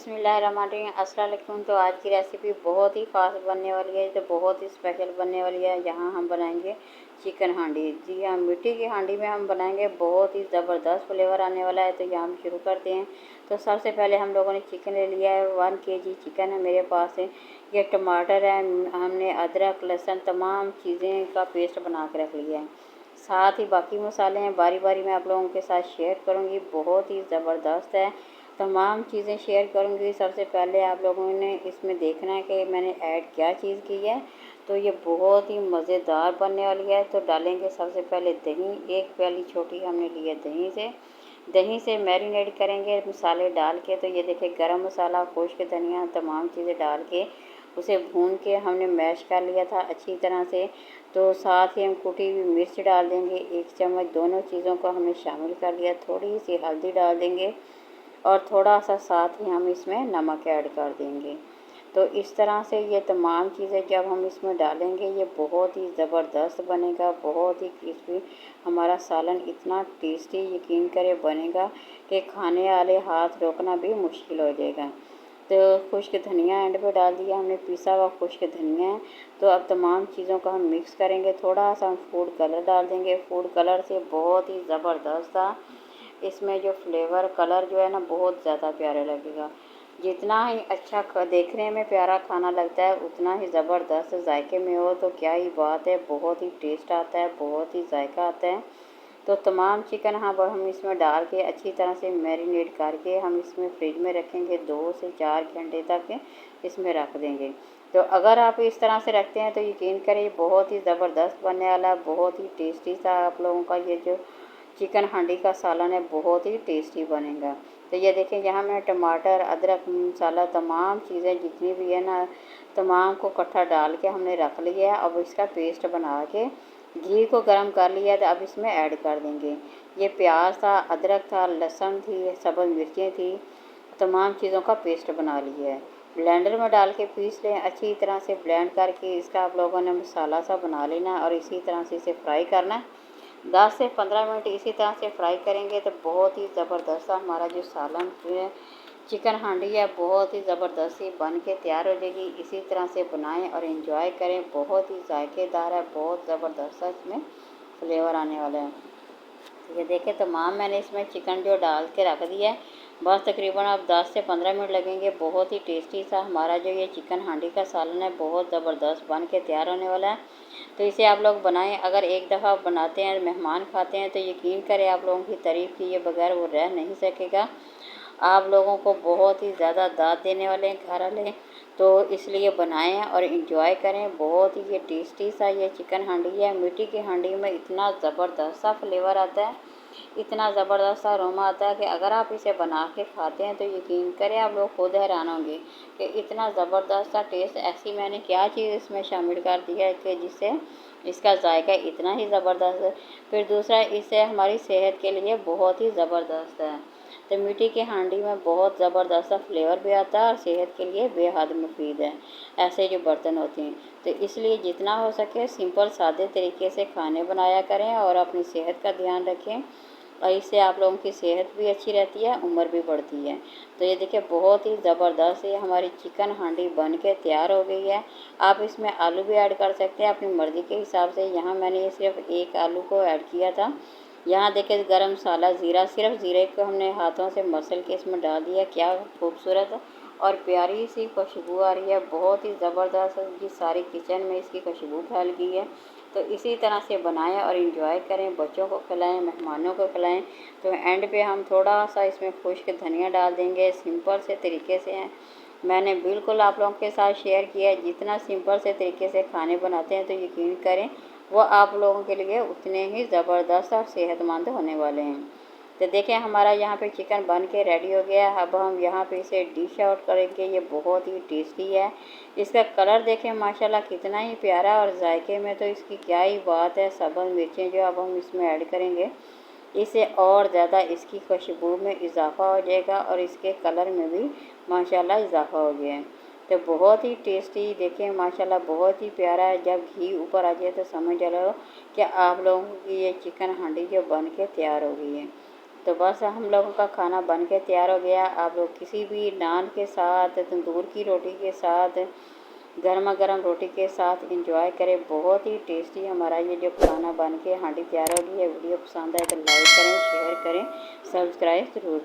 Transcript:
बिस्मिल्लाहिर्रहमानिर्रहीम। अस्सलाम वालेकुम। तो आज की रेसिपी बहुत ही फास्ट बनने वाली है, तो बहुत ही स्पेशल बनने वाली है। यहाँ हम बनाएंगे चिकन हांडी। जी हाँ, मिट्टी की हांडी में हम बनाएंगे, बहुत ही ज़बरदस्त फ्लेवर आने वाला है। तो यहाँ हम शुरू करते हैं। तो सबसे पहले हम लोगों ने चिकन ले लिया है, 1 kg चिकन है मेरे पास है। ये टमाटर है, हमने अदरक लहसुन तमाम चीज़ें का पेस्ट बना के रख लिया है। साथ ही बाकी मसाले हैं, बारी बारी मैं आप लोगों के साथ शेयर करूँगी। बहुत ही ज़बरदस्त है, तमाम चीज़ें शेयर करूँगी। सबसे पहले आप लोगों ने इसमें देखना है कि मैंने ऐड क्या चीज़ की है। तो ये बहुत ही मज़ेदार बनने वाली है। तो डालेंगे सबसे पहले दही, 1 प्याली छोटी हमने ली है दही से मैरिनेट करेंगे मसाले डाल के। तो ये देखिए, गरम मसाला, खुश्क धनिया, तमाम चीज़ें डाल के उसे भून के हमने मैश कर लिया था अच्छी तरह से। तो साथ ही हम कुटी हुई मिर्च डाल देंगे 1 चम्मच। दोनों चीज़ों को हमने शामिल कर लिया। थोड़ी सी हल्दी डाल देंगे और थोड़ा सा साथ ही हम इसमें नमक ऐड कर देंगे। तो इस तरह से ये तमाम चीज़ें जब हम इसमें डालेंगे, ये बहुत ही ज़बरदस्त बनेगा, बहुत ही क्रिस्पी। हमारा सालन इतना टेस्टी यकीन करे बनेगा कि खाने वाले हाथ रोकना भी मुश्किल हो जाएगा। तो खुश्क धनिया एंड पे डाल दिया हमने, पिसा हुआ खुश्क धनिया है। तो अब तमाम चीज़ों को हम मिक्स करेंगे। थोड़ा सा हम फूड कलर डाल देंगे। फूड कलर से बहुत ही ज़बरदस्त था इसमें जो फ्लेवर कलर जो है ना, बहुत ज़्यादा प्यारा लगेगा। जितना ही अच्छा देखने में प्यारा खाना लगता है, उतना ही ज़बरदस्त जायके में हो तो क्या ही बात है। बहुत ही टेस्ट आता है, बहुत ही जायका आता है। तो तमाम चिकन हम इसमें डाल के अच्छी तरह से मैरिनेट करके हम इसमें फ्रिज में रखेंगे। 2 से 4 घंटे तक इसमें रख देंगे। तो अगर आप इस तरह से रखते हैं तो यकीन करें बहुत ही ज़बरदस्त बनने वाला है। बहुत ही टेस्टी सा आप लोगों का ये जो चिकन हांडी का सालन है, बहुत ही टेस्टी बनेगा। तो ये देखें, यहाँ मैं टमाटर, अदरक, मसाला, तमाम चीज़ें जितनी भी है ना, तमाम को इकट्ठा डाल के हमने रख लिया है। अब इसका पेस्ट बना के घी को गर्म कर लिया, तो अब इसमें ऐड कर देंगे। ये प्याज था, अदरक था, लहसुन थी, सब्ज़ मिर्चें थी, तमाम चीज़ों का पेस्ट बना लिया है। ब्लेंडर में डाल के पीस लें अच्छी तरह से। ब्लेंड करके इसका आप लोगों ने मसाला सा बना लेना और इसी तरह से इसे फ्राई करना है। 10 से 15 मिनट इसी तरह से फ्राई करेंगे तो बहुत ही ज़बरदस्त हमारा जो सालन है चिकन हांडी है, बहुत ही ज़बरदस्त ही बन के तैयार हो जाएगी। इसी तरह से बनाएं और इन्जॉय करें। बहुत ही जायकेदार है, बहुत ज़बरदस्त इसमें फ्लेवर आने वाला है। ये देखें, तमाम मैंने इसमें चिकन जो डाल के रख दिया है। बस तकरीबन अब 10 से 15 मिनट लगेंगे। बहुत ही टेस्टी सा हमारा जो ये चिकन हांडी का सालन है, बहुत ज़बरदस्त बन के तैयार होने वाला है। तो इसे आप लोग बनाएं। अगर एक दफ़ा बनाते हैं, मेहमान खाते हैं, तो यकीन करें आप लोगों की तारीफ़ किए बगैर वो रह नहीं सकेगा। आप लोगों को बहुत ही ज़्यादा दाद देने वाले हैं घर वाले। तो इसलिए बनाएं और इन्जॉय करें। बहुत ही ये टेस्टी सा ये चिकन हांडी है। मिट्टी की हांडी में इतना ज़बरदस्त सा फ्लेवर आता है, इतना ज़बरदस्त सा अरोमा आता है कि अगर आप इसे बना के खाते हैं तो यकीन करें आप लोग खुद हैरान होंगे कि इतना ज़बरदस्त सा टेस्ट। ऐसी मैंने क्या चीज़ इसमें शामिल कर दी है कि जिससे इसका जायका इतना ही ज़बरदस्त है। फिर दूसरा, इससे हमारी सेहत के लिए बहुत ही ज़बरदस्त है। तो मिट्टी की हांडी में बहुत ज़बरदस्त सा फ्लेवर भी आता है और सेहत के लिए बेहद मुफीद है ऐसे जो बर्तन होते हैं। तो इसलिए जितना हो सके सिंपल सादे तरीके से खाने बनाया करें और अपनी सेहत का ध्यान रखें, और इससे आप लोगों की सेहत भी अच्छी रहती है, उम्र भी बढ़ती है। तो ये देखिए, बहुत ही ज़बरदस्त ये हमारी चिकन हांडी बन के तैयार हो गई है। आप इसमें आलू भी ऐड कर सकते हैं अपनी मर्ज़ी के हिसाब से। यहाँ मैंने सिर्फ 1 आलू को ऐड किया था। यहाँ देखिए, गरम मसाला, ज़ीरा, सिर्फ ज़ीरे को हमने हाथों से मसल के इसमें डाल दिया। क्या खूबसूरत और प्यारी सी खुशबू आ रही है। बहुत ही ज़बरदस्त जी, सारी किचन में इसकी खुशबू फैल गई है। तो इसी तरह से बनाएं और इन्जॉय करें, बच्चों को खिलाएं, मेहमानों को खिलाएं। तो एंड पे हम थोड़ा सा इसमें खुश्क धनिया डाल देंगे। सिंपल से तरीके से हैं, मैंने बिल्कुल आप लोगों के साथ शेयर किया है। जितना सिंपल से तरीके से खाने बनाते हैं तो यकीन करें वो आप लोगों के लिए उतने ही ज़बरदस्त और सेहतमंद होने वाले हैं। तो देखें, हमारा यहाँ पे चिकन बन के रेडी हो गया है। अब हम यहाँ पे इसे डिश आउट करेंगे। ये बहुत ही टेस्टी है। इसका कलर देखें माशाल्लाह कितना ही प्यारा, और जायके में तो इसकी क्या ही बात है। सब्ज़ मिर्चें जो अब हम इसमें ऐड करेंगे, इससे और ज़्यादा इसकी खुशबू में इजाफ़ा हो जाएगा और इसके कलर में भी माशाल्लाह इजाफ़ा हो गया है। तो बहुत ही टेस्टी देखें माशाल्लाह, बहुत ही प्यारा है। जब घी ऊपर आ जाए तो समझ लो कि आप लोगों की ये चिकन हांडी जो बन के तैयार हो गई है। तो बस हम लोगों का खाना बन के तैयार हो गया। आप लोग किसी भी नान के साथ, तंदूर की रोटी के साथ, गर्मा गर्म रोटी के साथ इंजॉय करें। बहुत ही टेस्टी हमारा ये जो खाना बन के हांडी तैयार हो गई है। वीडियो पसंद आए तो लाइक करें, शेयर करें, सब्सक्राइब ज़रूर